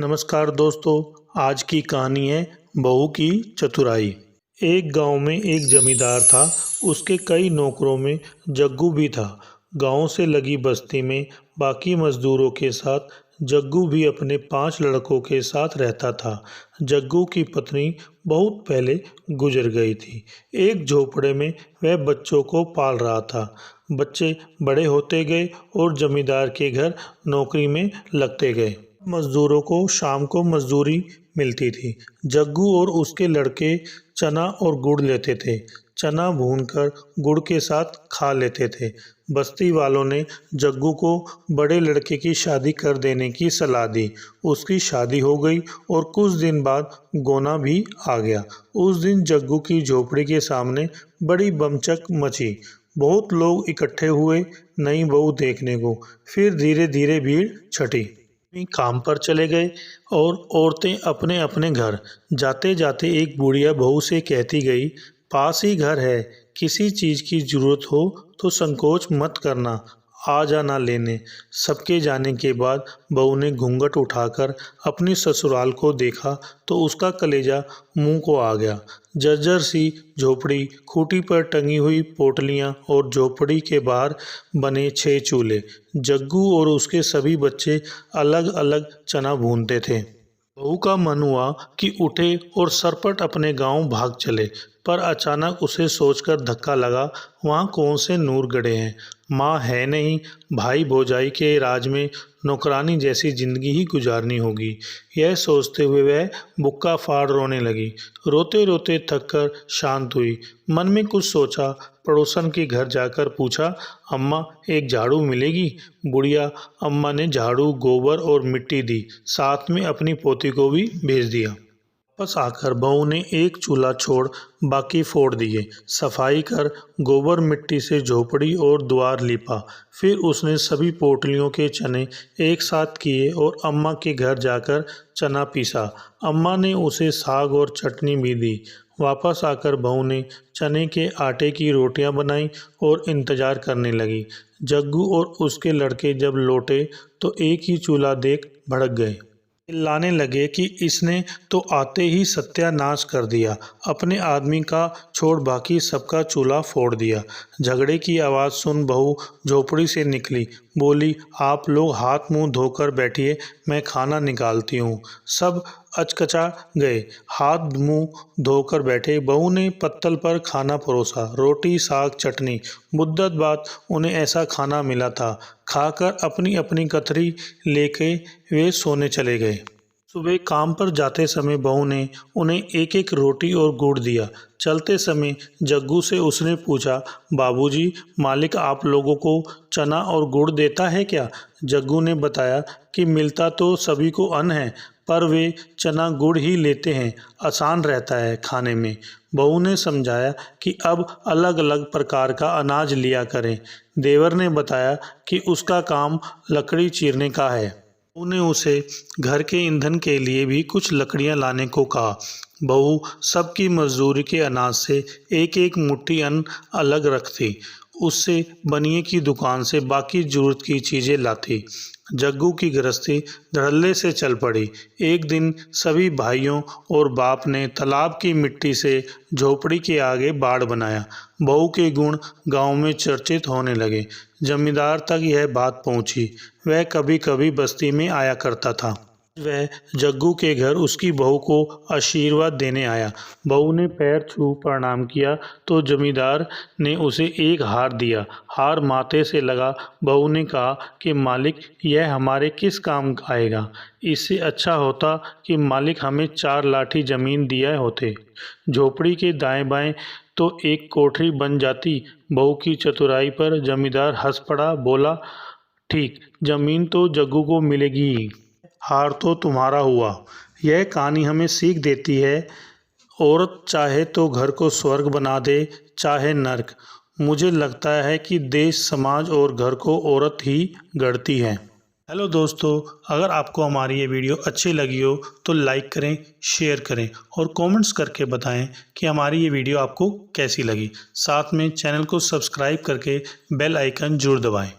नमस्कार दोस्तों, आज की कहानी है बहू की चतुराई। एक गांव में एक जमींदार था। उसके कई नौकरों में जग्गू भी था। गांव से लगी बस्ती में बाकी मजदूरों के साथ जग्गू भी अपने 5 लड़कों के साथ रहता था। जग्गू की पत्नी बहुत पहले गुजर गई थी। एक झोपड़े में वह बच्चों को पाल रहा था। बच्चे बड़े होते गए और जमींदार के घर नौकरी में लगते गए। मजदूरों को शाम को मजदूरी मिलती थी। जग्गू और उसके लड़के चना और गुड़ लेते थे। चना भूनकर गुड़ के साथ खा लेते थे। बस्ती वालों ने जग्गू को बड़े लड़के की शादी कर देने की सलाह दी। उसकी शादी हो गई और कुछ दिन बाद गोना भी आ गया। उस दिन जग्गू की झोपड़ी के सामने बड़ी बमचक मची। बहुत लोग इकट्ठे हुए नई बहू देखने को। फिर धीरे धीरे भीड़ छटी। काम पर चले गए और औरतें अपने अपने घर। जाते जाते एक बुढ़िया बहू से कहती गई, पास ही घर है, किसी चीज़ की जरूरत हो तो संकोच मत करना, आ जाना लेने। सबके जाने के बाद बहू ने घूंघट उठाकर अपनी ससुराल को देखा तो उसका कलेजा मुंह को आ गया। जर्जर सी झोपड़ी, खूंटी पर टंगी हुई पोटलियां और झोपड़ी के बाहर बने 6 चूल्हे। जग्गू और उसके सभी बच्चे अलग अलग चना भूनते थे। बहू का मन हुआ कि उठे और सरपट अपने गांव भाग चले, पर अचानक उसे सोचकर धक्का लगा, वहाँ कौन से नूर गड़े हैं। माँ है नहीं, भाई भौजाई के राज में नौकरानी जैसी जिंदगी ही गुजारनी होगी। यह सोचते हुए वह बुक्का फाड़ रोने लगी। रोते रोते थक कर शांत हुई। मन में कुछ सोचा, पड़ोसन के घर जाकर पूछा, अम्मा एक झाड़ू मिलेगी। बुढ़िया अम्मा ने झाड़ू, गोबर और मिट्टी दी, साथ में अपनी पोती को भी भेज दिया। वापस आकर बहू ने एक चूल्हा छोड़ बाकी फोड़ दिए। सफाई कर गोबर मिट्टी से झोपड़ी और द्वार लीपा। फिर उसने सभी पोटलियों के चने एक साथ किए और अम्मा के घर जाकर चना पीसा। अम्मा ने उसे साग और चटनी भी दी। वापस आकर बहू ने चने के आटे की रोटियां बनाई और इंतजार करने लगी। जग्गू और उसके लड़के जब लौटे तो एक ही चूल्हा देख भड़क गए। चिल्लाने लगे कि इसने तो आते ही सत्यानाश कर दिया, अपने आदमी का छोड़ बाकी सबका चूल्हा फोड़ दिया। झगड़े की आवाज़ सुन बहू झोपड़ी से निकली, बोली, आप लोग हाथ मुंह धोकर बैठिए, मैं खाना निकालती हूँ। सब अचकचा गए, हाथ मुंह धोकर बैठे। बहू ने पत्तल पर खाना परोसा, रोटी साग चटनी। मुद्दत बाद उन्हें ऐसा खाना मिला था। खाकर अपनी अपनी कतरी लेके वे सोने चले गए। सुबह काम पर जाते समय बहू ने उन्हें एक एक रोटी और गुड़ दिया। चलते समय जग्गू से उसने पूछा, बाबूजी मालिक आप लोगों को चना और गुड़ देता है क्या? जग्गू ने बताया कि मिलता तो सभी को अन्न है, पर वे चना गुड़ ही लेते हैं, आसान रहता है खाने में। बहू ने समझाया कि अब अलग अलग प्रकार का अनाज लिया करें। देवर ने बताया कि उसका काम लकड़ी चीरने का है। बहू ने उसे घर के ईंधन के लिए भी कुछ लकड़ियां लाने को कहा। बहू सबकी मजदूरी के अनाज से एक एक मुट्ठी अन्न अलग रखती, उससे बनिए की दुकान से बाकी जरूरत की चीज़ें लाती। जग्गू की गृहस्थी धड़ल्ले से चल पड़ी। एक दिन सभी भाइयों और बाप ने तालाब की मिट्टी से झोपड़ी के आगे बाड़ बनाया। बहू के गुण गांव में चर्चित होने लगे। जमींदार तक यह बात पहुंची। वह कभी कभी बस्ती में आया करता था। वह जग्गू के घर उसकी बहू को आशीर्वाद देने आया। बहू ने पैर छू प्रणाम किया तो जमींदार ने उसे एक हार दिया। हार माथे से लगा। बहू ने कहा कि मालिक यह हमारे किस काम आएगा? इससे अच्छा होता कि मालिक हमें 4 लाठी जमीन दिया होते। झोपड़ी के दाएं बाएं तो एक कोठरी बन जाती। बहू की चतुराई पर जमींदार हंस पड़ा, बोला, ठीक, जमीन तो जग्गू को मिलेगी ही, हार तो तुम्हारा हुआ। यह कहानी हमें सीख देती है, औरत चाहे तो घर को स्वर्ग बना दे, चाहे नर्क। मुझे लगता है कि देश, समाज और घर को औरत ही गढ़ती है। हेलो दोस्तों, अगर आपको हमारी ये वीडियो अच्छी लगी हो तो लाइक करें, शेयर करें और कमेंट्स करके बताएं कि हमारी ये वीडियो आपको कैसी लगी। साथ में चैनल को सब्सक्राइब करके बेल आइकन जरूर दबाएं।